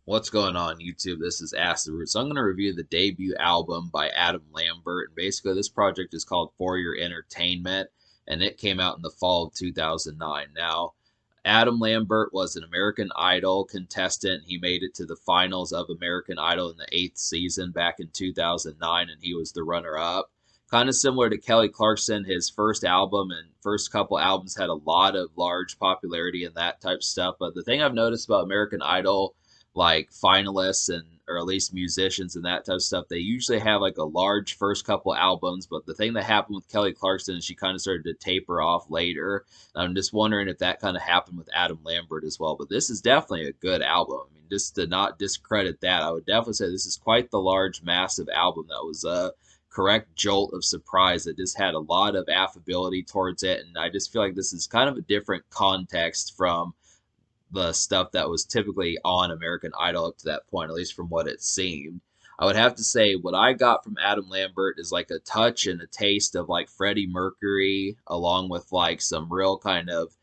What's going on YouTube? This is Acid Root. So I'm going to review the debut album by Adam Lambert. And basically this project is called For Your Entertainment, and it came out in the fall of 2009. Now, Adam Lambert was an American Idol contestant. He made it to the finals of American Idol in the 8th season back in 2009, and he was the runner-up. Kind of similar to Kelly Clarkson, his first album and first couple albums had a lot of large popularity and that type of stuff. But the thing I've noticed about American Idol, like finalists and or at least musicians and that type of stuff, they usually have like a large first couple albums. But the thing that happened with Kelly Clarkson is she kind of started to taper off later. I'm just wondering if that kind of happened with Adam Lambert as well. But this is definitely a good album. I mean, just to not discredit that, I would definitely say this is quite the large, massive album that was a correct jolt of surprise that just had a lot of affability towards it. And I just feel like this is kind of a different context from the stuff that was typically on American Idol up to that point, at least from what it seemed. I would have to say what I got from Adam Lambert is like a touch and a taste of like Freddie Mercury, along with like some real kind of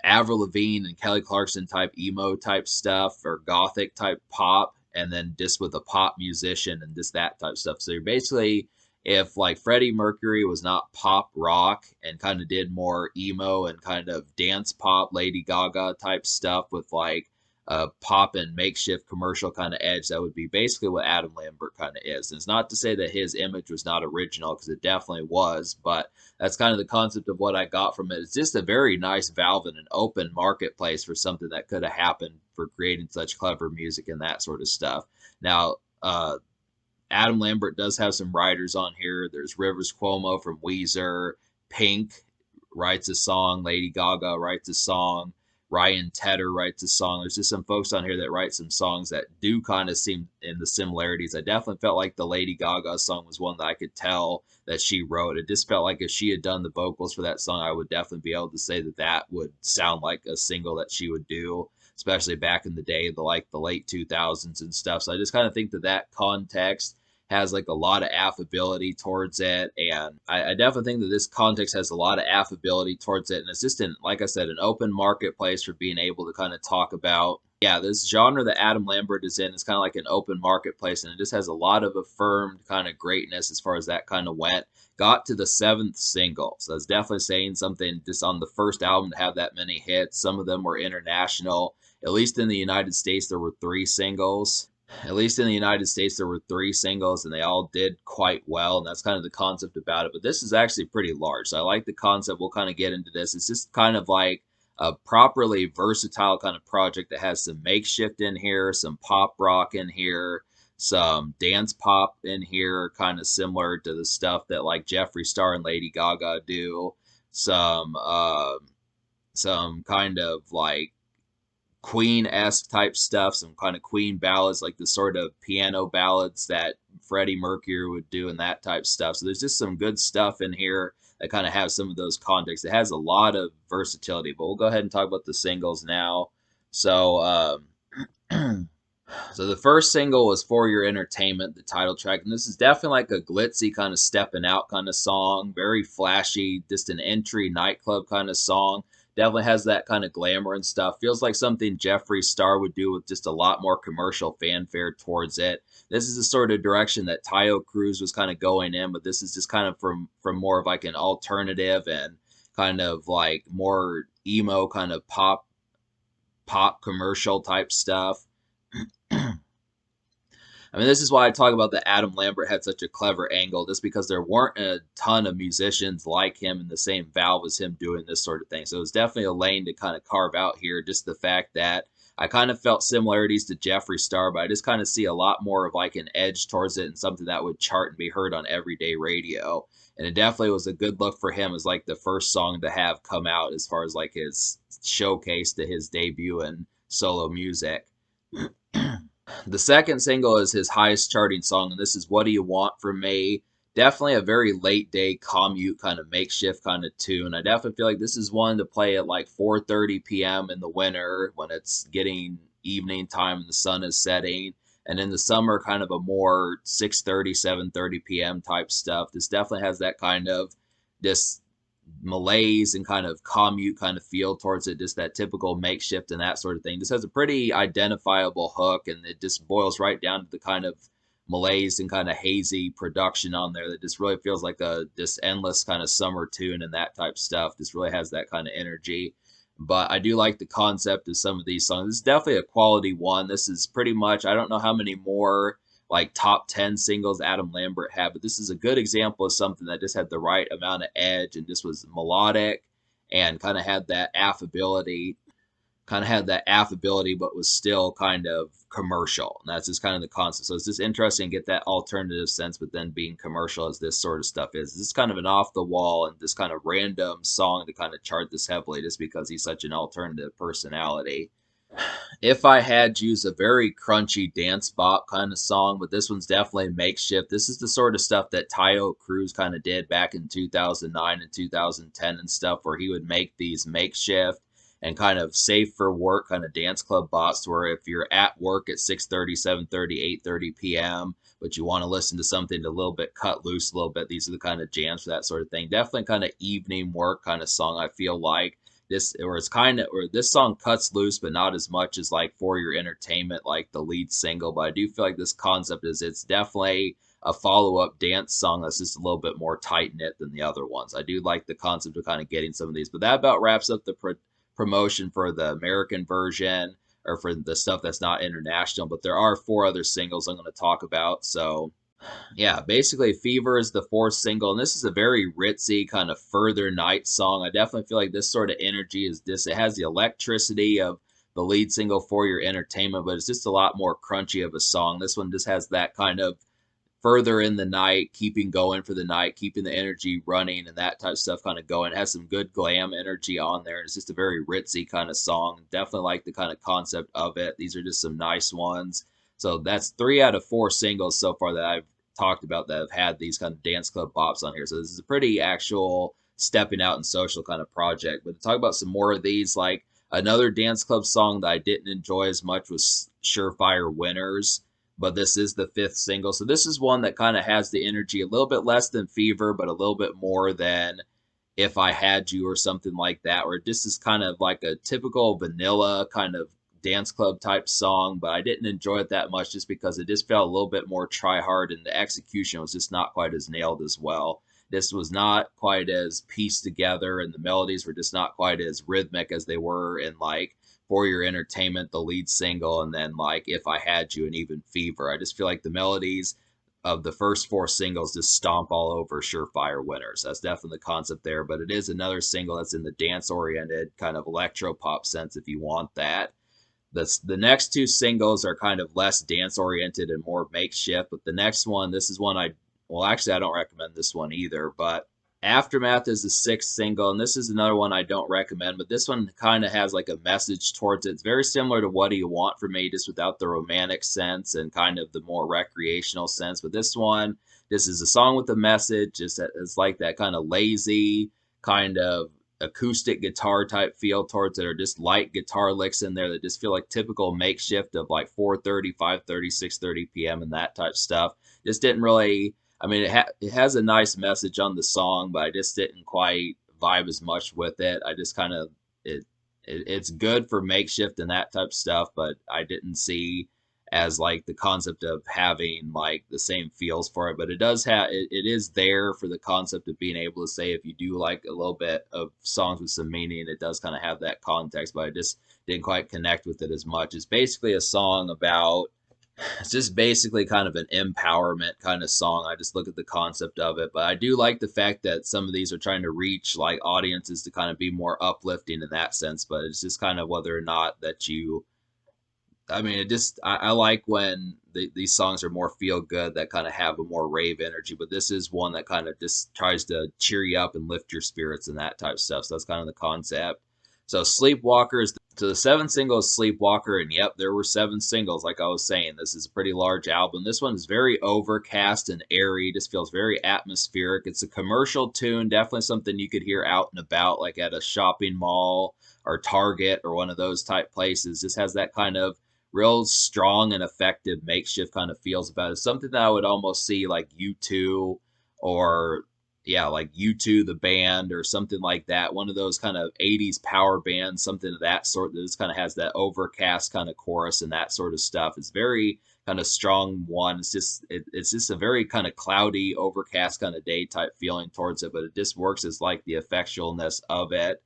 Avril Lavigne and Kelly Clarkson type emo type stuff or gothic type pop, and then just with a pop musician and just that type stuff. So you're basically, if like Freddie Mercury was not pop rock and kind of did more emo and kind of dance pop, Lady Gaga type stuff with like a pop and makeshift commercial kind of edge, that would be basically what Adam Lambert kind of is. And it's not to say that his image was not original, because it definitely was, but that's kind of the concept of what I got from it. It's just a very nice valve and an open marketplace for something that could have happened for creating such clever music and that sort of stuff. Now, Adam Lambert does have some writers on here. There's Rivers Cuomo from Weezer. Pink writes a song. Lady Gaga writes a song. Ryan Tedder writes a song. There's just some folks on here that write some songs that do kind of seem in the similarities. I definitely felt like the Lady Gaga song was one that I could tell that she wrote. It just felt like if she had done the vocals for that song, I would definitely be able to say that that would sound like a single that she would do, especially back in the day, the late 2000s and stuff. So I just kind of think that that context has like a lot of affability towards it, and I definitely think that this context has a lot of affability towards it, and it's just like I said, an open marketplace for being able to kind of talk about, yeah, this genre that Adam Lambert is in is kind of like an open marketplace, and it just has a lot of affirmed kind of greatness as far as that kind of went. Got to the 7th single, so that's definitely saying something just on the first album to have that many hits. Some of them were international. At least in the United States, there were 3 singles. At least in the United States, there were 3 singles, and they all did quite well. And that's kind of the concept about it. But this is actually pretty large. So I like the concept. We'll kind of get into this. It's just kind of like a properly versatile kind of project that has some makeshift in here, some pop rock in here, some dance pop in here, kind of similar to the stuff that like Jeffree Star and Lady Gaga do. Some some kind of like Queen-esque type stuff, some kind of Queen ballads, like the sort of piano ballads that Freddie Mercury would do and that type stuff. So there's just some good stuff in here that kind of have some of those contexts. It has a lot of versatility, but we'll go ahead and talk about the singles now. So, so the first single was For Your Entertainment, the title track, and this is definitely like a glitzy kind of stepping out kind of song, very flashy, just an entry nightclub kind of song. Definitely has that kind of glamour and stuff. Feels like something Jeffree Star would do with just a lot more commercial fanfare towards it. This is the sort of direction that Tayo Cruz was kind of going in, but this is just kind of from more of like an alternative and kind of like more emo kind of pop commercial type stuff. I mean, this is why I talk about that Adam Lambert had such a clever angle, just because there weren't a ton of musicians like him in the same valve as him doing this sort of thing. So it's definitely a lane to kind of carve out here. Just the fact that I kind of felt similarities to Jeffree Star, but I just kind of see a lot more of like an edge towards it and something that would chart and be heard on everyday radio. And it definitely was a good look for him as like the first song to have come out as far as like his showcase to his debut and solo music. The second single is his highest charting song, and this is What Do You Want From Me? Definitely a very late day commute kind of makeshift kind of tune. I definitely feel like this is one to play at like 4:30 p.m. in the winter when it's getting evening time and the sun is setting. And in the summer, kind of a more 6:30, 7:30 p.m. type stuff. This definitely has that kind of just malaise and kind of commute kind of feel towards it, just that typical makeshift and that sort of thing. This has a pretty identifiable hook, and it just boils right down to the kind of malaise and kind of hazy production on there that just really feels like a this endless kind of summer tune and that type stuff. This really has that kind of energy. But I do like the concept of some of these songs. This is definitely a quality one. This is pretty much, I don't know how many more like top 10 singles Adam Lambert had, but this is a good example of something that just had the right amount of edge and just was melodic and kind of had that affability, but was still kind of commercial. And that's just kind of the concept. So it's just interesting to get that alternative sense, but then being commercial as this sort of stuff is. This is kind of an off the wall and this kind of random song to kind of chart this heavily just because he's such an alternative personality. If I Had You's a very crunchy dance bop kind of song, but this one's definitely makeshift. This is the sort of stuff that Tayo Cruz kind of did back in 2009 and 2010 and stuff, where he would make these makeshift and kind of safe for work kind of dance club bops, where if you're at work at 6:30, 7:30, 8:30 p.m., but you want to listen to something a little bit cut loose a little bit, these are the kind of jams for that sort of thing. Definitely kind of evening work kind of song, I feel like this, or it's kind of, or this song cuts loose, but not as much as like For Your Entertainment, like the lead single. But I do feel like this concept is, it's definitely a follow-up dance song that's just a little bit more tight-knit than the other ones. I do like the concept of kind of getting some of these, but that about wraps up the promotion for the American version, or for the stuff that's not international. But there are 4 other singles I'm going to talk about. So yeah, basically Fever is the 4th single, and this is a very ritzy kind of Further Night song. I definitely feel like this sort of energy is this. It has the electricity of the lead single For Your Entertainment, but it's just a lot more crunchy of a song. This one just has that kind of further in the night, keeping going for the night, keeping the energy running and that type of stuff kind of going. It has some good glam energy on there. It's just a very ritzy kind of song. Definitely like the kind of concept of it. These are just some nice ones. So that's 3 out of 4 singles so far that I've talked about that have had these kind of dance club bops on here. So this is a pretty actual stepping out and social kind of project. But to talk about some more of these, like another dance club song that I didn't enjoy as much was Surefire Winners, but this is the 5th single. So this is one that kind of has the energy a little bit less than Fever, but a little bit more than If I Had You or something like that, where this is kind of like a typical vanilla kind of dance club type song, but I didn't enjoy it that much just because it just felt a little bit more try hard and the execution was just not quite as nailed as well. This was not quite as pieced together and the melodies were just not quite as rhythmic as they were in like For Your Entertainment, the lead single, and then like If I Had You and even Fever. I just feel like the melodies of the first 4 singles just stomp all over Surefire Winners. That's definitely the concept there, but it is another single that's in the dance oriented kind of electro pop sense if you want that. The next 2 singles are kind of less dance oriented and more makeshift, but the next one, this is one well, actually, I don't recommend this one either, but Aftermath is the 6th single, and this is another one I don't recommend, but this one kind of has like a message towards it. It's very similar to What Do You Want From Me, just without the romantic sense and kind of the more recreational sense. But this one, this is a song with a message. It's like that kind of lazy, kind of acoustic guitar type feel towards it, or just light guitar licks in there that just feel like typical makeshift of like 4:30, 5:30, 6:30 p.m. and that type stuff. Just didn't really, I mean, it has a nice message on the song, but I just didn't quite vibe as much with it. I just kind of it's good for makeshift and that type of stuff, but I didn't see as like the concept of having like the same feels for it. But it does have it is there for the concept of being able to say if you do like a little bit of songs with some meaning, it does kind of have that context. But I just didn't quite connect with it as much. It's basically a song about, it's just basically kind of an empowerment kind of song. I just look at the concept of it, but I do like the fact that some of these are trying to reach like audiences to kind of be more uplifting in that sense. But it's just kind of whether or not that you, I mean, it just, I like when these songs are more feel good that kind of have a more rave energy, but this is one that kind of just tries to cheer you up and lift your spirits and that type of stuff. So that's kind of the concept. So Sleepwalker is, so the 7th single is Sleepwalker, and yep, there were 7 singles. Like I was saying, this is a pretty large album. This one is very overcast and airy, just feels very atmospheric. It's a commercial tune, definitely something you could hear out and about, like at a shopping mall or Target or one of those type places. Just has that kind of real strong and effective makeshift kind of feels about it. Something that I would almost see like U2 or yeah, like U2 the band or something like that. One of those kind of 80s power bands, something of that sort that just kind of has that overcast kind of chorus and that sort of stuff. It's very kind of strong one. It's just a very kind of cloudy, overcast kind of day type feeling towards it, but it just works as like the effectualness of it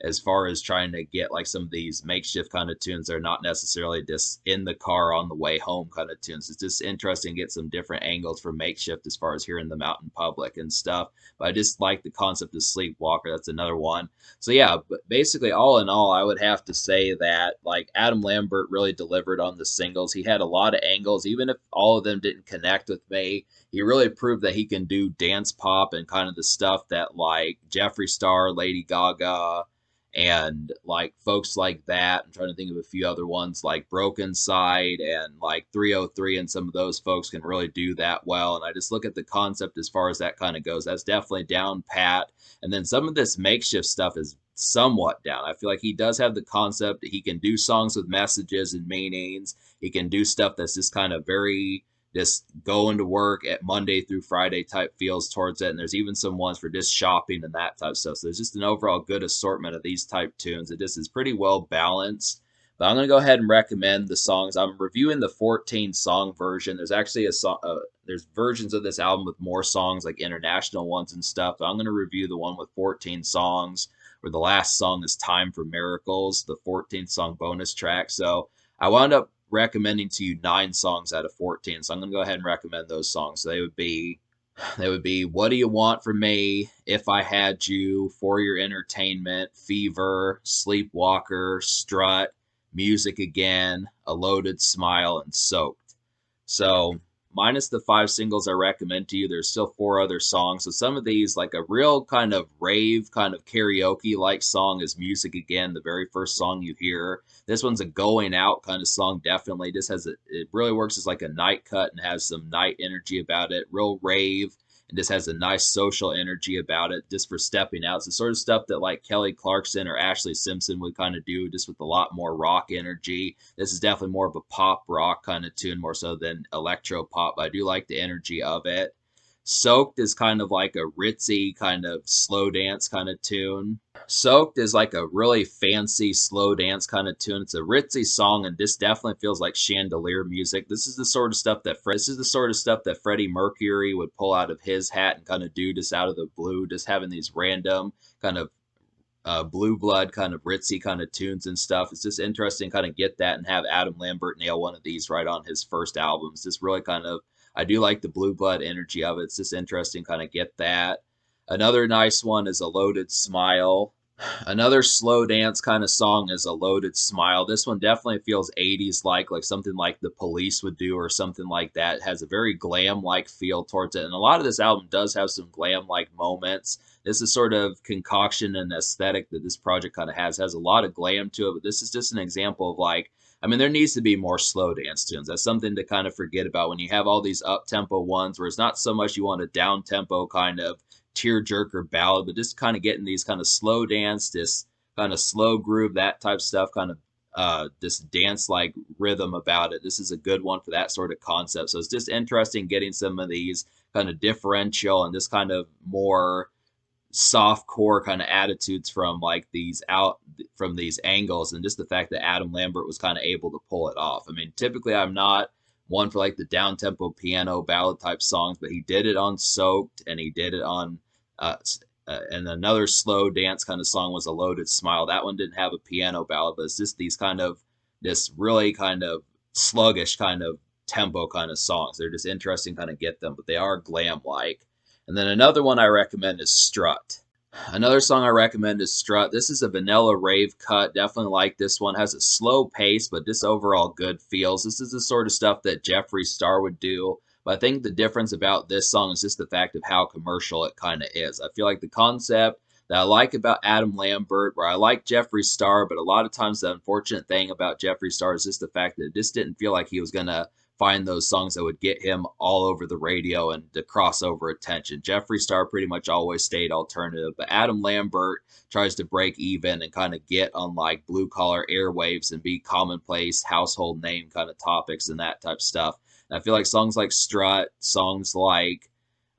as far as trying to get like some of these makeshift kind of tunes that are not necessarily just in the car on the way home kind of tunes. It's just interesting to get some different angles for makeshift as far as hearing them out in public and stuff. But I just like the concept of Sleepwalker. That's another one. So yeah, but basically all in all, I would have to say that like Adam Lambert really delivered on the singles. He had a lot of angles, even if all of them didn't connect with me. He really proved that he can do dance pop and kind of the stuff that like Jeffree Star, Lady Gaga, and like folks like that. I'm trying to think of a few other ones like Broken Side and like 303, and some of those folks can really do that well. And I just look at the concept as far as that kind of goes. That's definitely down pat. And then some of this makeshift stuff is somewhat down. I feel like he does have the concept that he can do songs with messages and meanings. He can do stuff that's just kind of very just going to work at Monday through Friday type feels towards it. And there's even some ones for just shopping and that type of stuff. So there's just an overall good assortment of these type tunes. It just is pretty well balanced. But I'm going to go ahead and recommend the songs. I'm reviewing the 14 song version. There's actually a song, there's versions of this album with more songs, like international ones and stuff. But I'm going to review the one with 14 songs, where the last song is Time for Miracles, the 14th song bonus track. So I wound up recommending to you 9 songs out of 14. So I'm going to go ahead and recommend those songs. So they would be What Do You Want From Me, If I Had You, For Your Entertainment, Fever, Sleepwalker, Strut, Music Again, A Loaded Smile, and Soaked. So minus the 5 singles I recommend to you, there's still 4 other songs. So some of these, like a real kind of rave, kind of karaoke like song is Music Again, the very first song you hear. This one's a going out kind of song, definitely. Just it really works as like a night cut and has some night energy about it. Real rave, and just has a nice social energy about it just for stepping out. It's the sort of stuff that like Kelly Clarkson or Ashley Simpson would kind of do, just with a lot more rock energy. This is definitely more of a pop rock kind of tune, more so than electro pop, but I do like the energy of it. Soaked is kind of like a ritzy kind of slow dance kind of tune. Soaked is like a really fancy slow dance kind of tune. It's a ritzy song, and this definitely feels like chandelier music. This is the sort of stuff that Freddie Mercury would pull out of his hat and kind of do just out of the blue, just having these random kind of blue blood kind of ritzy kind of tunes and stuff. It's just interesting kind of get that and have Adam Lambert nail one of these right on his first album. It's just really kind of, I do like the blue blood energy of it. It's just interesting kind of get that. Another nice one is A Loaded Smile. Another slow dance kind of song is A Loaded Smile. This one definitely feels 80s like something like the Police would do or something like that. It has a very glam like feel towards it. And a lot of this album does have some glam like moments. This is sort of concoction and aesthetic that this project kind of has a lot of glam to it, but this is just an example of like, I mean, there needs to be more slow dance tunes. That's something to kind of forget about when you have all these up tempo ones where it's not so much you want a down tempo kind of tearjerker ballad, but just kind of getting these kind of slow dance, this kind of slow groove, that type of stuff, kind of this dance like rhythm about it. This is a good one for that sort of concept. So it's just interesting getting some of these kind of differential and this kind of more soft core kind of attitudes from like these out from these angles, and just the fact that Adam Lambert was kind of able to pull it off. I mean, typically I'm not one for like the down tempo piano ballad type songs, but he did it on Soaked, and he did it on and another slow dance kind of song was A Loaded Smile. That one didn't have a piano ballad, but it's just these kind of this really kind of sluggish kind of tempo kind of songs. They're just interesting kind of get them, but they are glam like. And then another one I recommend is Strut. Another song I recommend is Strut. This is a vanilla rave cut. Definitely like this one. Has a slow pace, but just overall good feels. This is the sort of stuff that Jeffree Star would do. But I think the difference about this song is just the fact of how commercial it kind of is. I feel like the concept that I like about Adam Lambert, where I like Jeffree Star, but a lot of times the unfortunate thing about Jeffree Star is just the fact that it just didn't feel like he was going to find those songs that would get him all over the radio and to crossover attention. Jeffree Star pretty much always stayed alternative, but Adam Lambert tries to break even and kind of get on like blue collar airwaves and be commonplace household name kind of topics and that type of stuff. And I feel like songs like Strut, songs like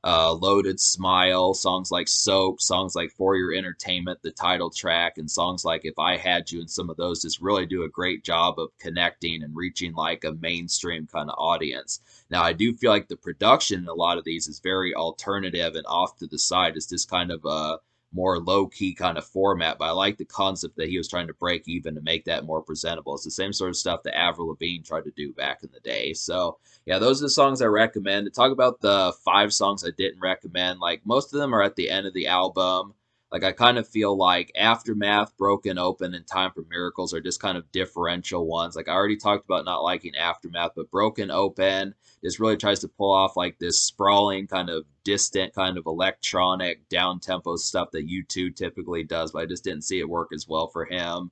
Loaded Smile, songs like Soap, songs like For Your Entertainment, the title track, and songs like If I Had You, and some of those just really do a great job of connecting and reaching like a mainstream kind of audience. Now, I do feel like the production in a lot of these is very alternative and off to the side. It's just kind of a more low key kind of format, but I like the concept that he was trying to break even to make that more presentable. It's the same sort of stuff that Avril Lavigne tried to do back in the day. So, yeah, those are the songs I recommend. To talk about the 5 songs I didn't recommend, like most of them are at the end of the album. Like I kind of feel like Aftermath, Broken Open, and Time for Miracles are just kind of differential ones. Like I already talked about not liking Aftermath, but Broken Open just really tries to pull off like this sprawling, kind of distant, kind of electronic, down tempo stuff that U2 typically does, but I just didn't see it work as well for him.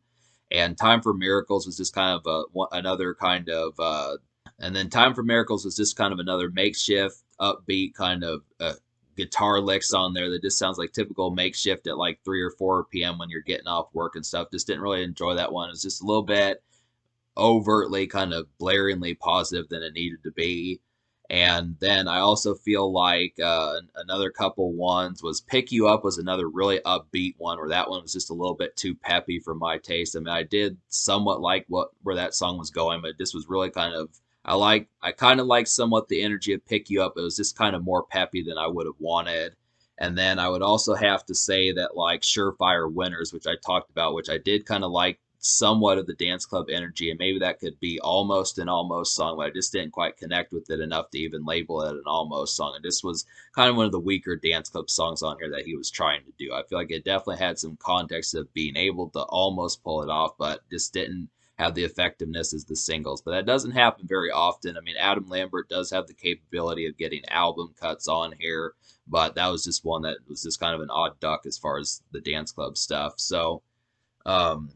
And Time for Miracles was just kind of another kind of and then Time for Miracles was just kind of another makeshift, upbeat kind of guitar licks on there that just sounds like typical makeshift at like 3 or 4 p.m. when you're getting off work and stuff. Just didn't really enjoy that one. It was just a little bit overtly kind of blaringly positive than it needed to be. And then I also feel like another couple ones was Pick You Up was another really upbeat one where that one was just a little bit too peppy for my taste. I mean, I did somewhat like where that song was going, but this was really kind of I kind of like somewhat the energy of Pick You Up. It was just kind of more peppy than I would have wanted. And then I would also have to say that like Surefire Winners, which I talked about, which I did kind of like somewhat of the dance club energy, and maybe that could be almost an almost song, but I just didn't quite connect with it enough to even label it an almost song. And this was kind of one of the weaker dance club songs on here that he was trying to do. I feel like it definitely had some context of being able to almost pull it off, but just didn't have the effectiveness as the singles. But that doesn't happen very often. I mean, Adam Lambert does have the capability of getting album cuts on here, but that was just one that was just kind of an odd duck as far as the dance club stuff. So, um,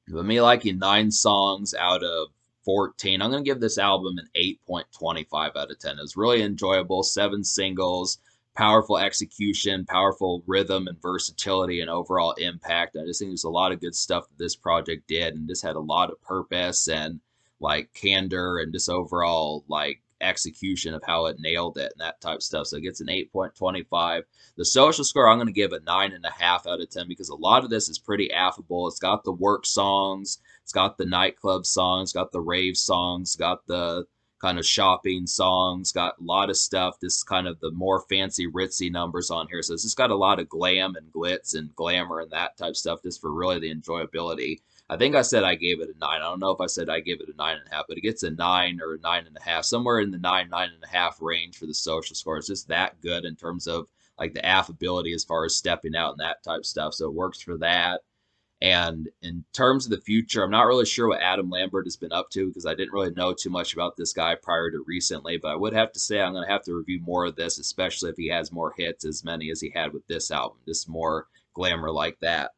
but me liking 9 songs out of 14, I'm going to give this album an 8.25 out of 10. It was really enjoyable. 7 singles, powerful execution, powerful rhythm and versatility and overall impact. I just think there's a lot of good stuff that this project did and just had a lot of purpose and like candor and just overall like execution of how it nailed it and that type of stuff. So it gets an 8.25. The social score, I'm going to give a 9.5 out of 10 because a lot of this is pretty affable. It's got the work songs, it's got the nightclub songs, got the rave songs, got the kind of shopping songs, got a lot of stuff. This kind of the more fancy ritzy numbers on here. So it's just got a lot of glam and glitz and glamour and that type of stuff just for really the enjoyability. I think I said I gave it a 9. I don't know if I said I gave it a 9.5, but it gets a 9 or a 9.5, somewhere in the 9.5 range for the social score. It's just that good in terms of like the affability as far as stepping out and that type of stuff. So it works for that. And in terms of the future, I'm not really sure what Adam Lambert has been up to because I didn't really know too much about this guy prior to recently. But I would have to say I'm going to have to review more of this, especially if he has more hits, as many as he had with this album, just more glamour like that.